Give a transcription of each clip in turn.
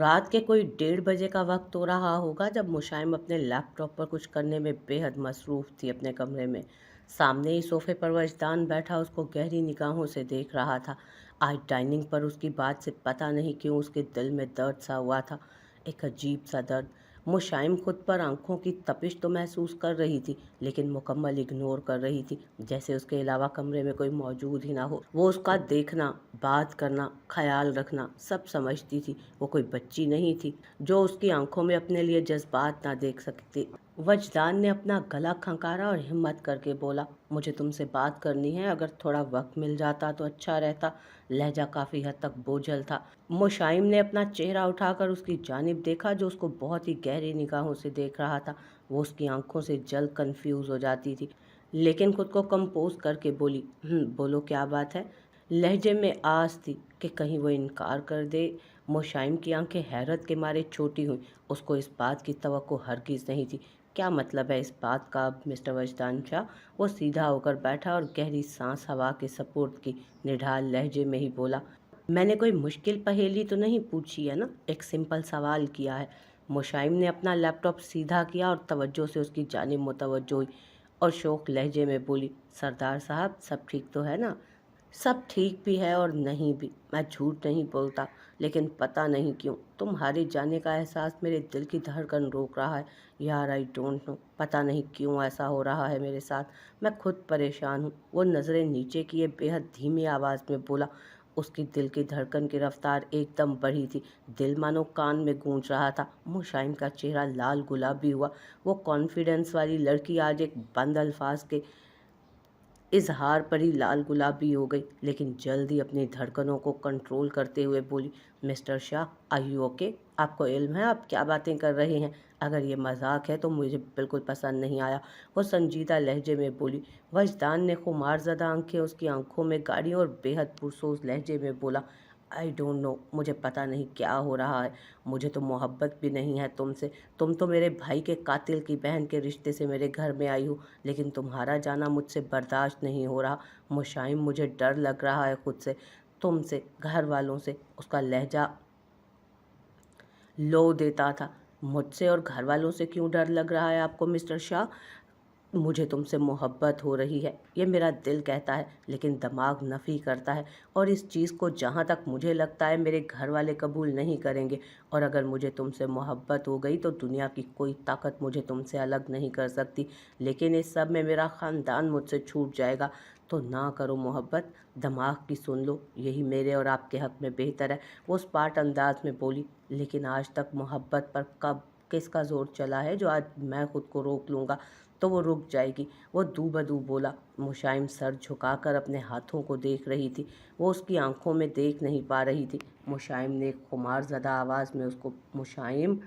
रात के कोई 1:30 बजे का वक्त हो रहा होगा जब मुशाइम अपने लैपटॉप पर कुछ करने में बेहद मसरूफ़ थी अपने कमरे में। सामने ही सोफे पर वजदान बैठा उसको गहरी निगाहों से देख रहा था। आज डाइनिंग पर उसकी बात से पता नहीं क्यों उसके दिल में दर्द सा हुआ था, एक अजीब सा दर्द। मुशाइम खुद पर आंखों की तपिश तो महसूस कर रही थी, लेकिन मुकम्मल इग्नोर कर रही थी, जैसे उसके अलावा कमरे में कोई मौजूद ही ना हो। वो उसका देखना, बात करना, ख्याल रखना सब समझती थी। वो कोई बच्ची नहीं थी जो उसकी आंखों में अपने लिए जज्बात ना देख सकती। वजदान ने अपना गला खंकारा और हिम्मत करके बोला, मुझे तुमसे बात करनी है, अगर थोड़ा वक्त मिल जाता तो अच्छा रहता। लहजा काफ़ी हद तक बोझल था। मुशाइम ने अपना चेहरा उठाकर उसकी जानिब देखा, जो उसको बहुत ही गहरी निगाहों से देख रहा था। वो उसकी आंखों से जल्द कंफ्यूज हो जाती थी, लेकिन खुद को कंपोज करके बोली, बोलो क्या बात है। लहजे में आस थी कि कहीं वो इनकार कर दे। मुशाइम की आंखें हैरत के मारे छोटी हुईं। उसको इस बात की तवक्को हरगिज़ नहीं थी। क्या मतलब है इस बात का अब मिस्टर वजदान शाह? वो सीधा होकर बैठा और गहरी सांस हवा के सपुर्द की, निढाल लहजे में ही बोला, मैंने कोई मुश्किल पहेली तो नहीं पूछी है ना, एक सिंपल सवाल किया है। मुशाइम ने अपना लैपटॉप सीधा किया और तवज्जो से उसकी जानिब मुतवज्जो हुई और शौक लहजे में बोली, सरदार साहब सब ठीक तो है ना? सब ठीक भी है और नहीं भी। मैं झूठ नहीं बोलता, लेकिन पता नहीं क्यों तुम्हारे जाने का एहसास मेरे दिल की धड़कन रोक रहा है। यार आई डोंट नो, पता नहीं क्यों ऐसा हो रहा है मेरे साथ। मैं खुद परेशान हूँ। वो नज़रें नीचे किए बेहद धीमी आवाज़ में बोला। उसकी दिल की धड़कन की रफ्तार एकदम बढ़ी थी। दिल मानो कान में गूंज रहा था। मुशाइम का चेहरा लाल गुलाबी हुआ। वो कॉन्फिडेंस वाली लड़की आज एक बंद अल्फाज के इजहार पर ही लाल गुलाबी हो गई, लेकिन जल्द ही अपनी धड़कनों को कंट्रोल करते हुए बोली, mister Shah are you okay? आपको इल्म है आप क्या बातें कर रहे हैं? अगर ये मजाक है तो मुझे बिल्कुल पसंद नहीं आया। वो संजीदा लहजे में बोली। वजदान ने खुमारजदा आंखें उसकी आंखों में गाड़ी और बेहद पुरसोस लहजे में बोला, आई डोंट नो, मुझे पता नहीं क्या हो रहा है। मुझे तो मोहब्बत भी नहीं है तुमसे। तुम तो मेरे भाई के कातिल की बहन के रिश्ते से मेरे घर में आई हो, लेकिन तुम्हारा जाना मुझसे बर्दाश्त नहीं हो रहा। मुशाइम, मुझे डर लग रहा है खुद से, तुमसे, घर वालों से। उसका लहजा लो देता था। मुझसे और घर वालों से क्यों डर लग रहा है आपको मिस्टर शाह? मुझे तुमसे मोहब्बत हो रही है, ये मेरा दिल कहता है, लेकिन दिमाग नफ़ी करता है। और इस चीज़ को जहाँ तक मुझे लगता है मेरे घर वाले कबूल नहीं करेंगे। और अगर मुझे तुमसे मोहब्बत हो गई तो दुनिया की कोई ताकत मुझे तुमसे अलग नहीं कर सकती। लेकिन इस सब में मेरा ख़ानदान मुझसे छूट जाएगा। तो ना करो मोहब्बत, दिमाग की सुन लो, यही मेरे और आपके हक़ में बेहतर है। वो स्पार्ट अंदाज में बोली, लेकिन आज तक मोहब्बत पर कब किसका ज़ोर चला है जो आज मैं खुद को रोक लूँगा तो वो रुक जाएगी। वो दू बदू बोला। मुशाइम सर झुकाकर अपने हाथों को देख रही थी। वो उसकी आंखों में देख नहीं पा रही थी। मुशाइम ने एक खुमारज़दा आवाज़ में उसको मुशाइम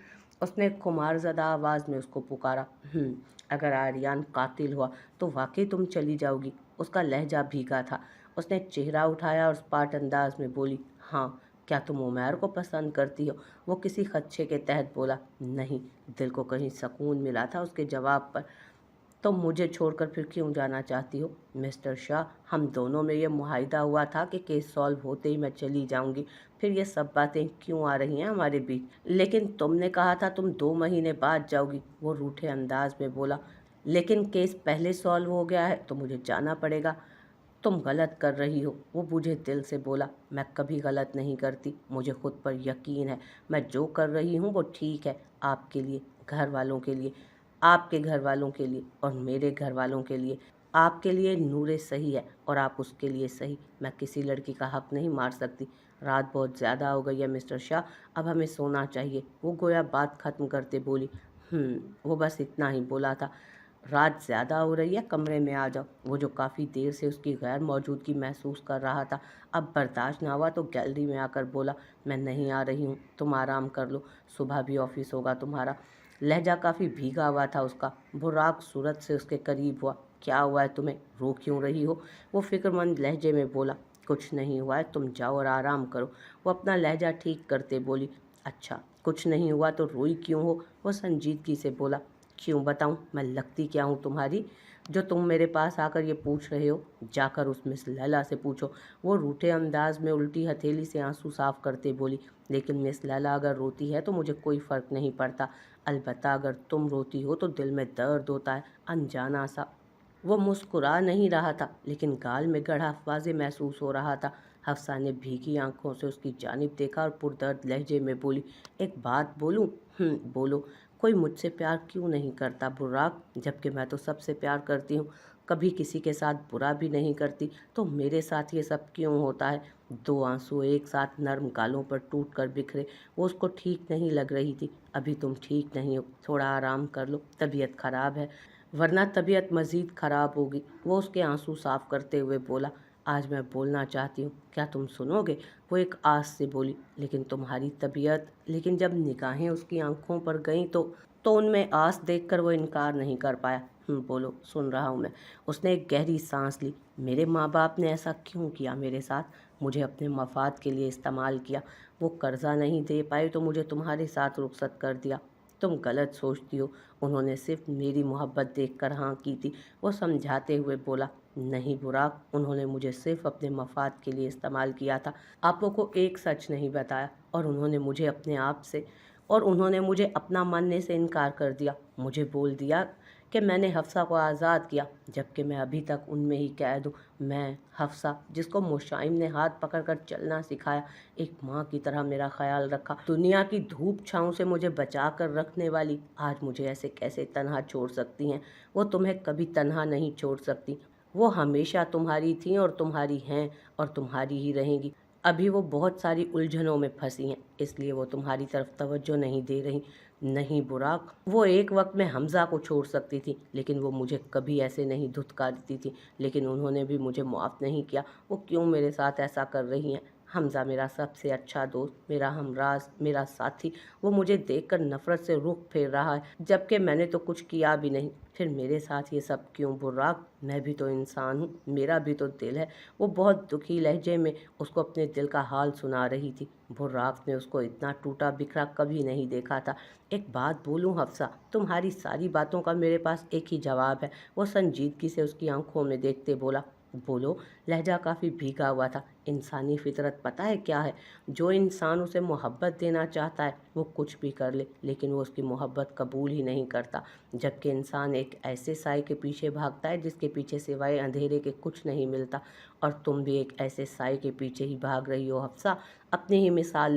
उसने एक खुमारज़दा आवाज़ में उसको पुकारा, अगर आर्यन कातिल हुआ तो वाकई तुम चली जाओगी? उसका लहजा भीगा था। उसने चेहरा उठाया और स्पार्ट अंदाज में बोली, हाँ। क्या तुम उमैर को पसंद करती हो? वो किसी खदशे के तहत बोला, नहीं। दिल को कहीं सुकून मिला था उसके जवाब पर। तो मुझे छोड़कर फिर क्यों जाना चाहती हो? मिस्टर शाह, हम दोनों में ये मुआहिदा हुआ था कि केस सॉल्व होते ही मैं चली जाऊंगी। फिर ये सब बातें क्यों आ रही हैं हमारे बीच? लेकिन तुमने कहा था तुम 2 महीने बाद जाओगी, वो रूठे अंदाज में बोला। लेकिन केस पहले सॉल्व हो गया है तो मुझे जाना पड़ेगा। तुम गलत कर रही हो, वो बूझे दिल से बोला। मैं कभी गलत नहीं करती, मुझे खुद पर यकीन है। मैं जो कर रही हूँ वो ठीक है, आपके लिए, घर वालों के लिए, आपके घर वालों के लिए और मेरे घर वालों के लिए। आपके लिए नूरे सही है और आप उसके लिए सही। मैं किसी लड़की का हक नहीं मार सकती। रात बहुत ज़्यादा हो गई है मिस्टर शाह, अब हमें सोना चाहिए। वो गोया बात ख़त्म करते बोली, वो बस इतना ही बोला था। रात ज़्यादा हो रही है, कमरे में आ जाओ। वो जो काफ़ी देर से उसकी गैर मौजूदगी महसूस कर रहा था, अब बर्दाश्त ना हुआ तो गैलरी में आकर बोला, मैं नहीं आ रही हूँ, तुम आराम कर लो, सुबह भी ऑफिस होगा तुम्हारा। लहजा काफ़ी भीगा हुआ था उसका। बुराक सूरत से उसके करीब हुआ। क्या हुआ है तुम्हें, रो क्यों रही हो? वो फिक्रमंद लहजे में बोला, कुछ नहीं हुआ है, तुम जाओ और आराम करो। वो अपना लहजा ठीक करते बोली, अच्छा कुछ नहीं हुआ तो रोई क्यों हो? वो संजीदगी से बोला, क्यों बताऊं, मैं लगती क्या हूँ तुम्हारी, जो तुम मेरे पास आकर ये पूछ रहे हो? जाकर उस मिस लैला से पूछो। वो रूठे अंदाज में उल्टी हथेली से आंसू साफ करते बोली। लेकिन मिस लैला अगर रोती है तो मुझे कोई फ़र्क नहीं पड़ता, अलबत्ता अगर तुम रोती हो तो दिल में दर्द होता है, अनजाना सा। वो मुस्कुरा नहीं रहा था, लेकिन गाल में गड़ा वाज़े महसूस हो रहा था। हफ्सा ने भीगी आंखों से उसकी जानिब देखा और पुरदर्द लहजे में बोली, एक बात बोलूं? बोलो। कोई मुझसे प्यार क्यों नहीं करता बुर्राक, जबकि मैं तो सबसे प्यार करती हूँ, कभी किसी के साथ बुरा भी नहीं करती, तो मेरे साथ ये सब क्यों होता है? दो आंसू एक साथ नर्म गालों पर टूट कर बिखरे। वो उसको ठीक नहीं लग रही थी। अभी तुम ठीक नहीं हो, थोड़ा आराम कर लो, तबीयत खराब है, वरना तबीयत मज़ीद ख़राब होगी। वो उसके आंसू साफ करते हुए बोला, आज मैं बोलना चाहती हूँ, क्या तुम सुनोगे? वो एक आस से बोली, लेकिन तुम्हारी तबीयत। लेकिन जब निगाहें उसकी आंखों पर गईं तो उनमें आस देखकर वो इनकार नहीं कर पाया। बोलो, सुन रहा हूँ मैं। उसने एक गहरी सांस ली। मेरे माँ बाप ने ऐसा क्यों किया मेरे साथ? मुझे अपने मफाद के लिए इस्तेमाल किया। वो कर्जा नहीं दे पाए तो मुझे तुम्हारे साथ रुखसत कर दिया। तुम गलत सोचती हो, उन्होंने सिर्फ मेरी मोहब्बत देखकर हाँ की थी। वो समझाते हुए बोला, नहीं बुराक, उन्होंने मुझे सिर्फ अपने मफाद के लिए इस्तेमाल किया था। आपो को एक सच नहीं बताया, और उन्होंने मुझे अपना मानने से इनकार कर दिया। मुझे बोल दिया कि मैंने हफ्सा को आज़ाद किया, जबकि मैं अभी तक उनमें ही कैद हूँ। मैं हफ्सा, जिसको मुशाइम ने हाथ पकड़कर चलना सिखाया, एक माँ की तरह मेरा ख्याल रखा, दुनिया की धूप छाँव से मुझे बचा कर रखने वाली, आज मुझे ऐसे कैसे तन्हा छोड़ सकती हैं? वो तुम्हें कभी तन्हा नहीं छोड़ सकती। वो हमेशा तुम्हारी थी और तुम्हारी हैं और तुम्हारी ही रहेंगी। अभी वो बहुत सारी उलझनों में फंसी हैं, इसलिए वो तुम्हारी तरफ तवज्जो नहीं दे रही। नहीं बुराक, वो एक वक्त में हमजा को छोड़ सकती थी, लेकिन वो मुझे कभी ऐसे नहीं धुतकारती थी। लेकिन उन्होंने भी मुझे माफ़ नहीं किया। वो क्यों मेरे साथ ऐसा कर रही हैं? हमजा मेरा सबसे अच्छा दोस्त, मेरा हमराज, मेरा साथी, वो मुझे देखकर नफरत से रुख फेर रहा है, जबकि मैंने तो कुछ किया भी नहीं। फिर मेरे साथ ये सब क्यों बुर्राक? मैं भी तो इंसान हूँ, मेरा भी तो दिल है। वो बहुत दुखी लहजे में उसको अपने दिल का हाल सुना रही थी। बुर्राक ने उसको इतना टूटा बिखरा कभी नहीं देखा था। एक बात बोलूं हफ्सा, तुम्हारी सारी बातों का मेरे पास एक ही जवाब है। वो संजीदगी से उसकी आंखों में देखते बोला। बोलो। लहजा काफ़ी भीगा हुआ था। इंसानी फितरत पता है क्या है? जो इंसान उसे मोहब्बत देना चाहता है वो कुछ भी कर ले, लेकिन वो उसकी मोहब्बत कबूल ही नहीं करता। जबकि इंसान एक ऐसे साए के पीछे भागता है जिसके पीछे सिवाय अंधेरे के कुछ नहीं मिलता। और तुम भी एक ऐसे साए के पीछे ही भाग रही हो हफ्सा। अपनी ही मिसाल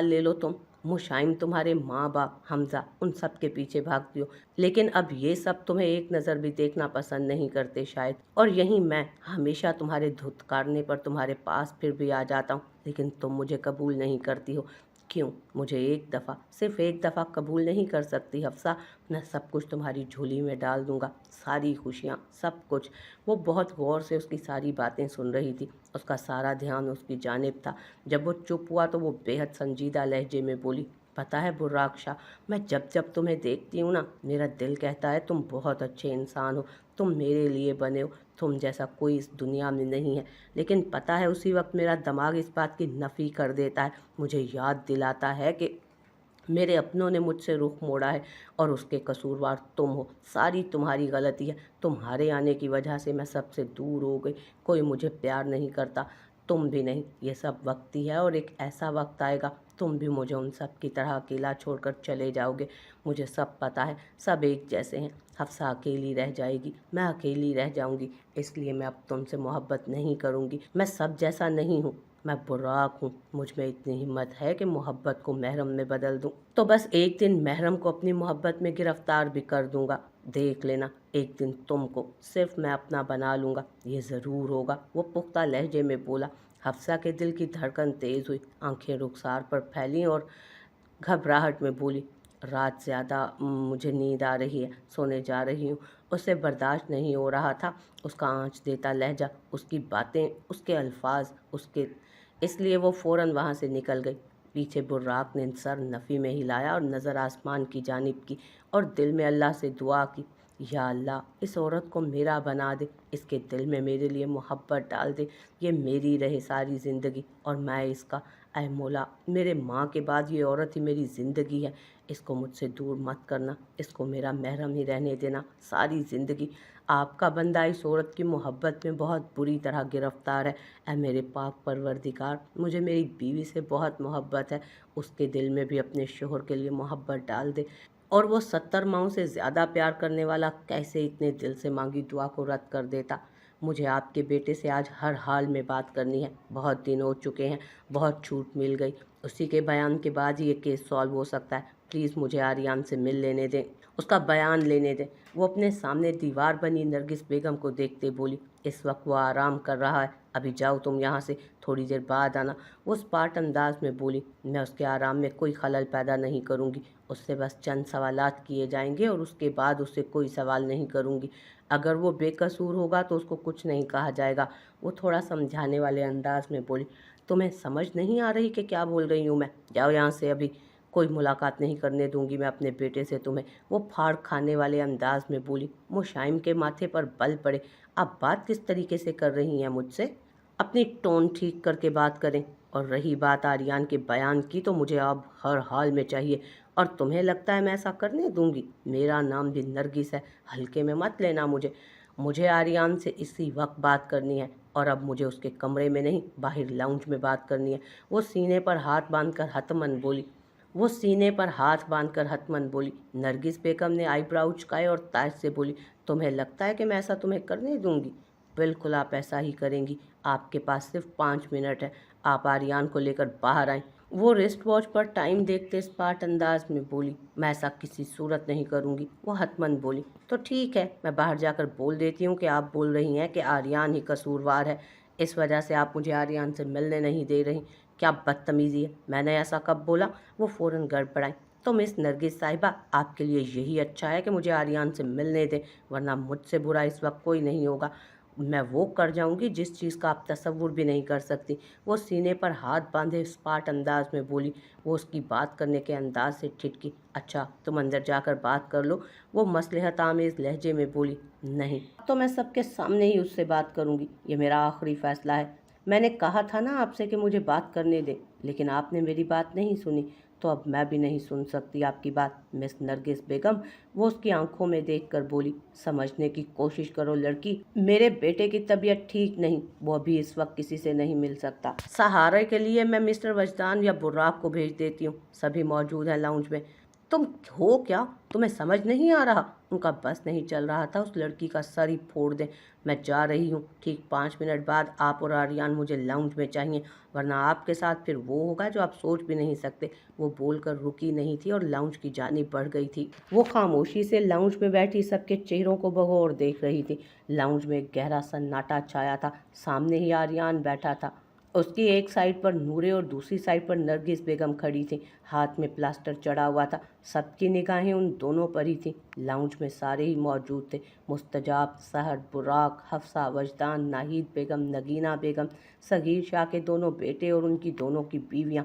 ले लो तुम। मुशाइम, तुम्हारे माँ बाप, हमजा, उन सब के पीछे भागती हो, लेकिन अब ये सब तुम्हें एक नज़र भी देखना पसंद नहीं करते शायद। और यही मैं हमेशा तुम्हारे धुतकारने पर तुम्हारे पास फिर भी आ जाता हूँ, लेकिन तुम मुझे कबूल नहीं करती हो। क्यों? मुझे एक दफ़ा, सिर्फ एक दफ़ा कबूल नहीं कर सकती हफ्सा? मैं सब कुछ तुम्हारी झोली में डाल दूंगा, सारी खुशियाँ, सब कुछ। वो बहुत गौर से उसकी सारी बातें सुन रही थी। उसका सारा ध्यान उसकी जानिब था। जब वो चुप हुआ तो वो बेहद संजीदा लहजे में बोली, पता है बुर्राक शाह, मैं जब जब तुम्हें देखती हूँ ना, मेरा दिल कहता है तुम बहुत अच्छे इंसान हो, तुम मेरे लिए बने हो, तुम जैसा कोई इस दुनिया में नहीं है। लेकिन पता है उसी वक्त मेरा दिमाग इस बात की नफ़ी कर देता है, मुझे याद दिलाता है कि मेरे अपनों ने मुझसे रुख मोड़ा है और उसके कसूरवार तुम हो। सारी तुम्हारी गलती है। तुम्हारे आने की वजह से मैं सबसे दूर हो गई। कोई मुझे प्यार नहीं करता, तुम भी नहीं। ये सब वक्ती है और एक ऐसा वक्त आएगा तुम भी मुझे उन सब की तरह अकेला छोड़कर चले जाओगे। मुझे सब पता है, सब एक जैसे हैं। हफ्सा अकेली रह जाएगी, मैं अकेली रह जाऊंगी, इसलिए मैं अब तुमसे मोहब्बत नहीं करूंगी। मैं सब जैसा नहीं हूँ, मैं बुर्राक हूँ। मुझ में इतनी हिम्मत है कि मोहब्बत को महरम में बदल दूँ, तो बस एक दिन महरम को अपनी मोहब्बत में गिरफ्तार भी कर दूंगा। देख लेना, एक दिन तुमको सिर्फ मैं अपना बना लूँगा, ये ज़रूर होगा। वो पुख्ता लहजे में बोला। हफ्सा के दिल की धड़कन तेज़ हुई, आंखें रुखसार पर फैलीं और घबराहट में बोली, रात ज़्यादा, मुझे नींद आ रही है, सोने जा रही हूँ। उसे बर्दाश्त नहीं हो रहा था उसका आँच देता लहजा, उसकी बातें, उसके अल्फाज, उसके इसलिए वो फ़ौरन वहाँ से निकल गई। पीछे बुर्राक ने सर नफ़ी में हिलाया और नज़र आसमान की जानिब की और दिल में अल्लाह से दुआ की, या अल्लाह, इस औरत को मेरा बना दे, इसके दिल में मेरे लिए मोहब्बत डाल दे, ये मेरी रहे सारी ज़िंदगी और मैं इसका। ऐ मौला, मेरे माँ के बाद ये औरत ही मेरी ज़िंदगी है। इसको मुझसे दूर मत करना, इसको मेरा महरम ही रहने देना सारी ज़िंदगी। आपका बंदा इस औरत की मोहब्बत में बहुत बुरी तरह गिरफ्तार है। ऐ मेरे पाक परवरदिगार, मुझे मेरी बीवी से बहुत मोहब्बत है, उसके दिल में भी अपने शोहर के लिए मोहब्बत डाल दे। और वो 70 माओं से ज़्यादा प्यार करने वाला कैसे इतने दिल से मांगी दुआ को रद्द कर देता। मुझे आपके बेटे से आज हर हाल में बात करनी है। बहुत दिन हो चुके हैं, बहुत छूट मिल गई, उसी के बयान के बाद ही ये केस सॉल्व हो सकता है। प्लीज़ मुझे आर्यन से मिल लेने दें, उसका बयान लेने दें। वो अपने सामने दीवार बनी नरगिस बेगम को देखते बोली, इस वक्त वो आराम कर रहा है, अभी जाओ तुम यहाँ से, थोड़ी देर बाद आना। वो स्पार्ट अंदाज में बोली, मैं उसके आराम में कोई खलल पैदा नहीं करूँगी, उससे बस चंद सवालात किए जाएंगे और उसके बाद उससे कोई सवाल नहीं करूँगी। अगर वो बेकसूर होगा तो उसको कुछ नहीं कहा जाएगा। वो थोड़ा समझाने वाले अंदाज में बोली, तुम्हें समझ नहीं आ रही कि क्या बोल रही हूँ मैं? जाओ यहाँ से अभी, कोई मुलाकात नहीं करने दूंगी मैं अपने बेटे से तुम्हें। वो फाड़ खाने वाले अंदाज में बोली। मुशाइम के माथे पर बल पड़े, आप बात किस तरीके से कर रही हैं मुझसे? अपनी टोन ठीक करके बात करें। और रही बात आर्यन के बयान की, तो मुझे अब हर हाल में चाहिए। और तुम्हें लगता है मैं ऐसा करने दूंगी? मेरा नाम भी नरगिस है, हल्के में मत लेना मुझे। मुझे आर्यन से इसी वक्त बात करनी है, और अब मुझे उसके कमरे में नहीं, बाहर लाउंज में बात करनी है। वो सीने पर हाथ बांधकर हतमन बोली। नरगिस बेगम ने आईब्राउ चुकाए और ताज से बोली, तुम्हें लगता है कि मैं ऐसा तुम्हें करने दूंगी? बिल्कुल आप ऐसा ही करेंगी। आपके पास सिर्फ 5 मिनट है, आप आर्यन को लेकर बाहर आएं। वो रिस्ट वॉच पर टाइम देखते स्पार्ट अंदाज में बोली, मैं ऐसा किसी सूरत नहीं करूंगी। वो हतमन बोली, तो ठीक है, मैं बाहर जाकर बोल देती हूँ कि आप बोल रही हैं कि आर्यन ही कसूरवार है, इस वजह से आप मुझे आर्यन से मिलने नहीं दे रही। क्या बदतमीजी है, मैंने ऐसा कब बोला? वो फौरन गड़बड़ाई। तो मिस नरगिस साहिबा, आपके लिए यही अच्छा है कि मुझे आर्यन से मिलने दें, वरना मुझसे बुरा इस वक्त कोई नहीं होगा। मैं वो कर जाऊंगी जिस चीज़ का आप तसव्वुर भी नहीं कर सकती। वो सीने पर हाथ बांधे स्पार्ट अंदाज में बोली। वो उसकी बात करने के अंदाज से ठिठकी, अच्छा तुम अंदर जाकर बात कर लो। वो मसलहत आमेज़ लहजे में बोली, नहीं, अब तो मैं सबके सामने ही उससे बात करूंगी, ये मेरा आखिरी फैसला है। मैंने कहा था ना आपसे कि मुझे बात करने दें, लेकिन आपने मेरी बात नहीं सुनी, तो अब मैं भी नहीं सुन सकती आपकी बात, मिस नरगिस बेगम। वो उसकी आंखों में देखकर बोली, समझने की कोशिश करो लड़की, मेरे बेटे की तबीयत ठीक नहीं, वो अभी इस वक्त किसी से नहीं मिल सकता। सहारे के लिए मैं मिस्टर वजदान या बुर्राक को भेज देती हूँ, सभी मौजूद हैं लाउंज में। तुम हो क्या, तुम्हें समझ नहीं आ रहा? उनका बस नहीं चल रहा था उस लड़की का सर ही फोड़ दें। मैं जा रही हूँ, ठीक 5 मिनट बाद आप और आर्यन मुझे लाउंज में चाहिए, वरना आपके साथ फिर वो होगा जो आप सोच भी नहीं सकते। वो बोलकर रुकी नहीं थी और लाउंज की जानिब बढ़ गई थी। वो खामोशी से लाउंज में बैठी सबके चेहरों को बगौर देख रही थी। लाउंज में एक गहरा सन्नाटा छाया था। सामने ही आर्यन बैठा था, उसकी एक साइड पर नूरे और दूसरी साइड पर नरगिस बेगम खड़ी थी, हाथ में प्लास्टर चढ़ा हुआ था। सबकी निगाहें उन दोनों पर ही थीं। लाउंज में सारे ही मौजूद थे, मुस्तजाब, सहर, बुराक, हफ्सा, वजदान, नाहिद बेगम, नगीना बेगम, सगीर शाह के दोनों बेटे और उनकी दोनों की बीवियां।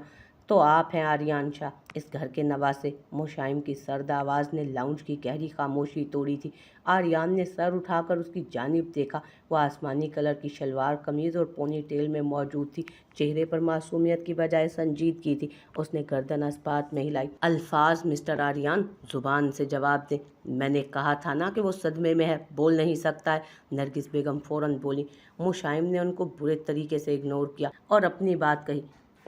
तो आप हैं आर्यन शाह, इस घर के नवासे। मुशाइम की सर्द आवाज़ ने लाउंज की गहरी खामोशी तोड़ी थी। आर्यन ने सर उठाकर उसकी जानिब देखा। वह आसमानी कलर की शलवार कमीज़ और पोनी टेल में मौजूद थी। चेहरे पर मासूमियत की बजाय संजीदगी थी। उसने गर्दन अस्पात में हिलाई। अल्फाज मिस्टर आर्यन, जुबान से जवाब दें। मैंने कहा था ना कि वो सदमे में है, बोल नहीं सकता है, नरगिस बेगम फौरन बोली। मुशाइम ने उनको बुरे तरीके से इग्नोर किया और अपनी बात कही,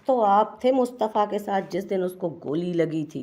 तो आप थे मुस्तफ़ा के साथ जिस दिन उसको गोली लगी थी?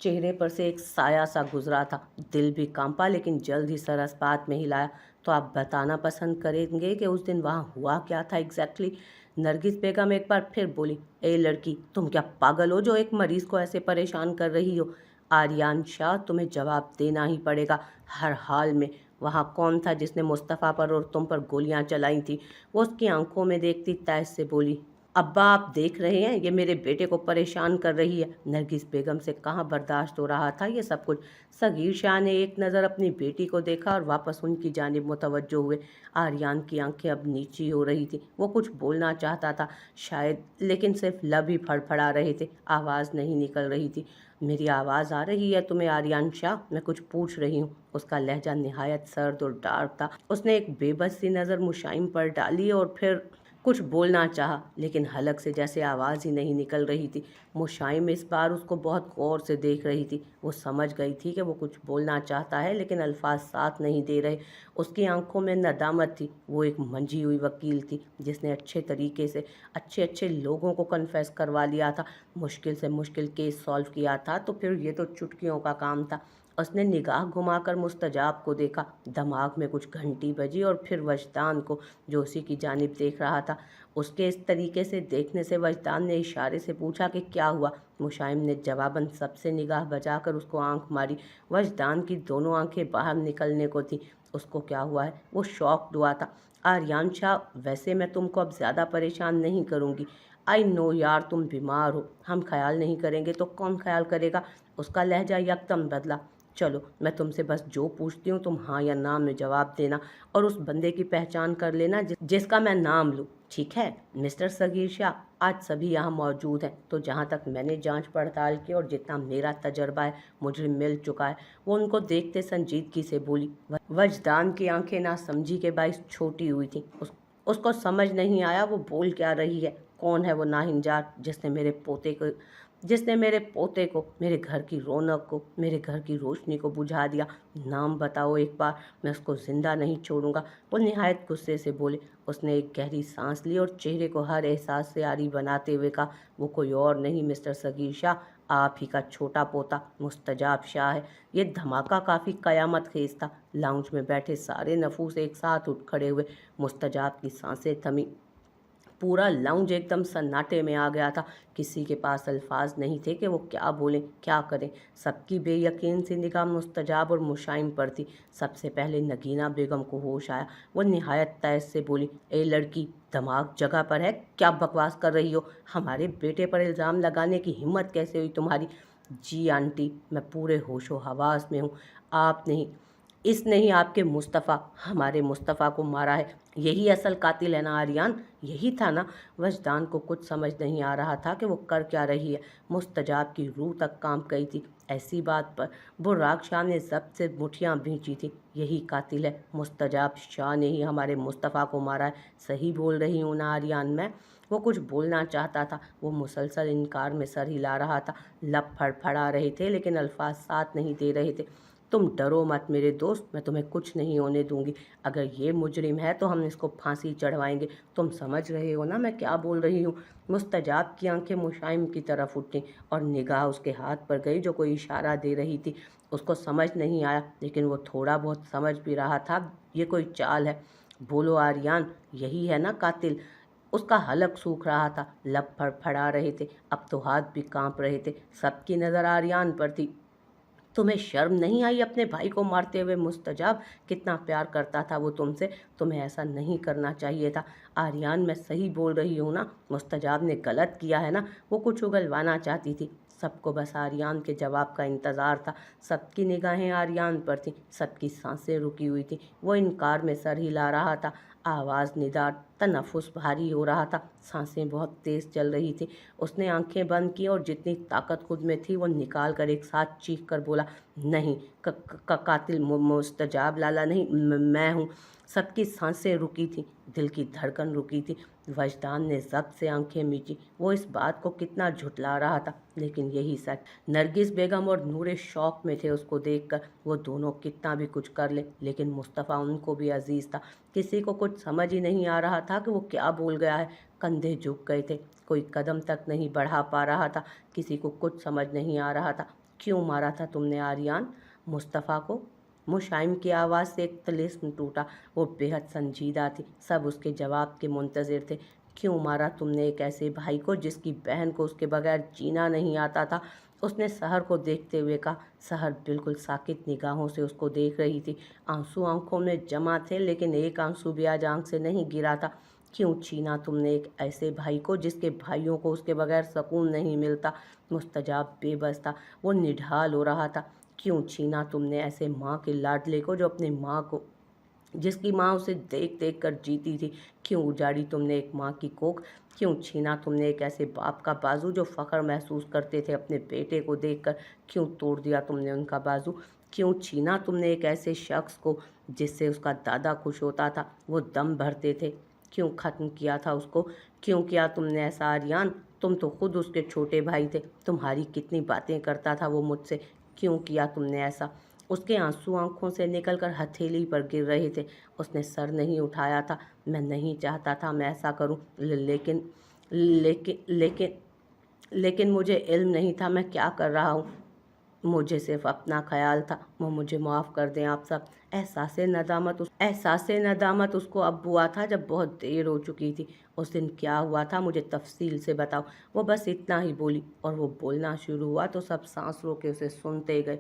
चेहरे पर से एक साया सा गुजरा था। दिल भी कांपा, लेकिन जल्द ही सर अस्पात में हिलाया। तो आप बताना पसंद करेंगे कि उस दिन वहाँ हुआ क्या था एग्जैक्टली? नरगिस बेगम एक बार फिर बोली, ए लड़की, तुम क्या पागल हो जो एक मरीज को ऐसे परेशान कर रही हो? आर्यन शाह, तुम्हें जवाब देना ही पड़ेगा हर हाल में। वहाँ कौन था जिसने मुस्तफ़ा पर और तुम पर गोलियां चलाई थी? वो उसकी आंखों में देखती तैस से बोली, अब्बा आप देख रहे हैं, ये मेरे बेटे को परेशान कर रही है। नरगिस बेगम से कहाँ बर्दाश्त हो रहा था ये सब कुछ। सगीर शाह ने एक नज़र अपनी बेटी को देखा और वापस उनकी जानिब मुतवज्जो हुए। आर्यन की आंखें अब नीची हो रही थी। वो कुछ बोलना चाहता था शायद, लेकिन सिर्फ लब ही फड़फड़ा रहे थे, आवाज़ नहीं निकल रही थी। मेरी आवाज़ आ रही है तुम्हें आर्यन शाह? मैं कुछ पूछ रही हूँ। उसका लहजा निहायत सर्द और डार्क था। उसने एक बेबस सी नज़र मुशाइम पर डाली और फिर कुछ बोलना चाहा, लेकिन हलक से जैसे आवाज़ ही नहीं निकल रही थी। मुशाइम इस बार उसको बहुत गौर से देख रही थी। वो समझ गई थी कि वो कुछ बोलना चाहता है, लेकिन अल्फाज साथ नहीं दे रहे। उसकी आंखों में नदामत थी। वो एक मंझी हुई वकील थी, जिसने अच्छे तरीके से अच्छे अच्छे लोगों को कन्फेस करवा लिया था, मुश्किल से मुश्किल केस सॉल्व किया था, तो फिर ये तो चुटकियों का काम था। उसने निगाह घुमाकर मुस्तजाब को देखा। दिमाग में कुछ घंटी बजी और फिर वजदान को, जो उसी की जानिब देख रहा था। उसके इस तरीके से देखने से वजदान ने इशारे से पूछा कि क्या हुआ। मुशाइम ने जवाबन सबसे निगाह बचाकर उसको आंख मारी। वजदान की दोनों आंखें बाहर निकलने को थी। उसको क्या हुआ है, वो शॉक्ड हुआ था। आर्यान शाह, वैसे मैं तुमको अब ज़्यादा परेशान नहीं करूँगी। आई नो यार, तुम बीमार हो, हम ख्याल नहीं करेंगे तो कौन ख्याल करेगा। उसका लहजा यकदम बदला। चलो, मैं तुमसे बस जो पूछती हूँ तुम हाँ या ना में जवाब देना, और उस बंदे की पहचान कर लेना जिसका मैं नाम लूँ, ठीक है? मिस्टर सगीर शाह, आज सभी यहाँ मौजूद हैं, तो जहाँ तक मैंने जांच पड़ताल की और जितना मेरा तजर्बा है, मुजरिम मिल चुका है। वो उनको देखते संजीदगी से बोली। वजदान की आंखें नासमझी के बाइस छोटी हुई थी। उसको समझ नहीं आया वो बोल क्या रही है। कौन है वो नाहिंजार जिसने मेरे पोते को, मेरे घर की रौनक को, मेरे घर की रोशनी को बुझा दिया? नाम बताओ एक बार, मैं उसको जिंदा नहीं छोड़ूंगा। वो निहायत गुस्से से बोले। उसने एक गहरी सांस ली और चेहरे को हर एहसास से आरी बनाते हुए कहा, वो कोई और नहीं मिस्टर सगीर शाह, आप ही का छोटा पोता मुस्तजाब शाह है। ये धमाका काफ़ी कयामत खेज था। लाउंज में बैठे सारे नफूस एक साथ उठ खड़े हुए। मुस्तजाब की सांसें थमी। पूरा लाउंज एकदम सन्नाटे में आ गया था। किसी के पास अल्फाज नहीं थे कि वो क्या बोलें, क्या करें। सबकी बेयकीन सी निगाह मुस्तजाब और मुशाइम पर थी। सबसे पहले नगीना बेगम को होश आया। वो निहायत तैस से बोली, ए लड़की, दिमाग जगह पर है? क्या बकवास कर रही हो? हमारे बेटे पर इल्ज़ाम लगाने की हिम्मत कैसे हुई तुम्हारी? जी आंटी, मैं पूरे होशो हवास में हूँ। आप नहीं, इसने ही आपके मुस्तफ़ा, हमारे मुस्तफ़ा को मारा है। यही असल कातिल है ना आर्यान? यही था ना? वजदान को कुछ समझ नहीं आ रहा था कि वो कर क्या रही है। मुस्तजाब की रूह तक कांप गई थी ऐसी बात पर। बुर्राक शाह ने जब्त से मुठियाँ भींची थी। यही कातिल है, मुस्तजाब शाह ने ही हमारे मुस्तफ़ा को मारा है। सही बोल रही हूँ ना आर्यान मैं? वो कुछ बोलना चाहता था। वो मुसलसल इनकार में सर हिला रहा था। लब फड़फड़ा रहे थे, लेकिन अल्फाज साथ नहीं दे रहे थे। तुम डरो मत मेरे दोस्त, मैं तुम्हें कुछ नहीं होने दूंगी। अगर ये मुजरिम है तो हम इसको फांसी चढ़वाएंगे। तुम समझ रहे हो ना मैं क्या बोल रही हूँ? मुस्तजाब की आंखें मुशाइम की तरफ उठी और निगाह उसके हाथ पर गई जो कोई इशारा दे रही थी। उसको समझ नहीं आया, लेकिन वो थोड़ा बहुत समझ भी रहा था ये कोई चाल है। बोलो आर्यान, यही है ना कातिल? उसका हलक सूख रहा था, लब फड़फड़ा रहे थे, अब तो हाथ भी कांप रहे थे। सबकी नज़र आर्यान पर थी। तुम्हें शर्म नहीं आई अपने भाई को मारते हुए? मुस्तजाब, कितना प्यार करता था वो तुमसे, तुम्हें ऐसा नहीं करना चाहिए था। आर्यान, मैं सही बोल रही हूँ ना? मुस्तजाब ने गलत किया है ना? वो कुछ उगलवाना चाहती थी। सबको बस आर्यान के जवाब का इंतज़ार था। सबकी निगाहें आर्यान पर थीं, सबकी सांसें रुकी हुई थीं। वो इनकार में सर हिला रहा था, आवाज़ निदार, तनफुस भारी हो रहा था, सांसें बहुत तेज़ चल रही थी। उसने आंखें बंद की और जितनी ताकत खुद में थी वो निकाल कर एक साथ चीख कर बोला, नहीं, कातिल मुस्तजाब लाला नहीं, मैं हूँ। सबकी सांसें रुकी थी, दिल की धड़कन रुकी थी। वजदान ने जब्त से आंखें मीची। वो इस बात को कितना झुठला रहा था, लेकिन यही सच। नरगिस बेगम और नूरे शौक में थे उसको देखकर। वो दोनों कितना भी कुछ कर ले, लेकिन मुस्तफ़ा उनको भी अजीज़ था। किसी को कुछ समझ ही नहीं आ रहा था कि वो क्या बोल गया है। कंधे झुक गए थे, कोई कदम तक नहीं बढ़ा पा रहा था। किसी को कुछ समझ नहीं आ रहा था। क्यों मारा था तुमने आर्यान, मुस्तफ़ा को? मुशाइम की आवाज़ से एक तिलिस्म टूटा। वो बेहद संजीदा थी। सब उसके जवाब के मुंतज़िर थे। क्यों मारा तुमने एक ऐसे भाई को जिसकी बहन को उसके बगैर जीना नहीं आता था? उसने सहर को देखते हुए कहा। सहर बिल्कुल साकित निगाहों से उसको देख रही थी। आंसू आंखों में जमा थे, लेकिन एक आंसू भी आज आंख से नहीं गिरा था। क्यों छीना तुमने एक ऐसे भाई को जिसके भाइयों को उसके बगैर सुकून नहीं मिलता? मुस्तजाब बेबस था, वो निढाल हो रहा था। क्यों छीना तुमने ऐसे माँ के लाडले को जो अपनी माँ को, जिसकी माँ उसे देख देख कर जीती थी? क्यों उजाड़ी तुमने एक माँ की कोख? क्यों छीना तुमने एक ऐसे बाप का बाजू जो फ़ख्र महसूस करते थे अपने बेटे को देखकर? क्यों तोड़ दिया तुमने उनका बाजू? क्यों छीना तुमने एक ऐसे शख्स को जिससे उसका दादा खुश होता था, वो दम भरते थे? क्यों ख़त्म किया था उसको? क्यों किया तुमने ऐसा आर्यन? तुम तो खुद उसके छोटे भाई थे। तुम्हारी कितनी बातें करता था वो मुझसे। क्यों किया तुमने ऐसा? उसके आंसू आंखों से निकलकर हथेली पर गिर रहे थे। उसने सर नहीं उठाया था। मैं नहीं चाहता था मैं ऐसा करूं, लेकिन लेकिन लेकिन लेकिन मुझे इल्म नहीं था मैं क्या कर रहा हूँ। मुझे सिर्फ अपना ख्याल था। वो मुझे माफ़ कर दें आप सब। एहसासे नदामत उसको अब हुआ था जब बहुत देर हो चुकी थी। उस दिन क्या हुआ था मुझे तफसील से बताओ। वो बस इतना ही बोली और वो बोलना शुरू हुआ तो सब सांस रोके उसे सुनते गए।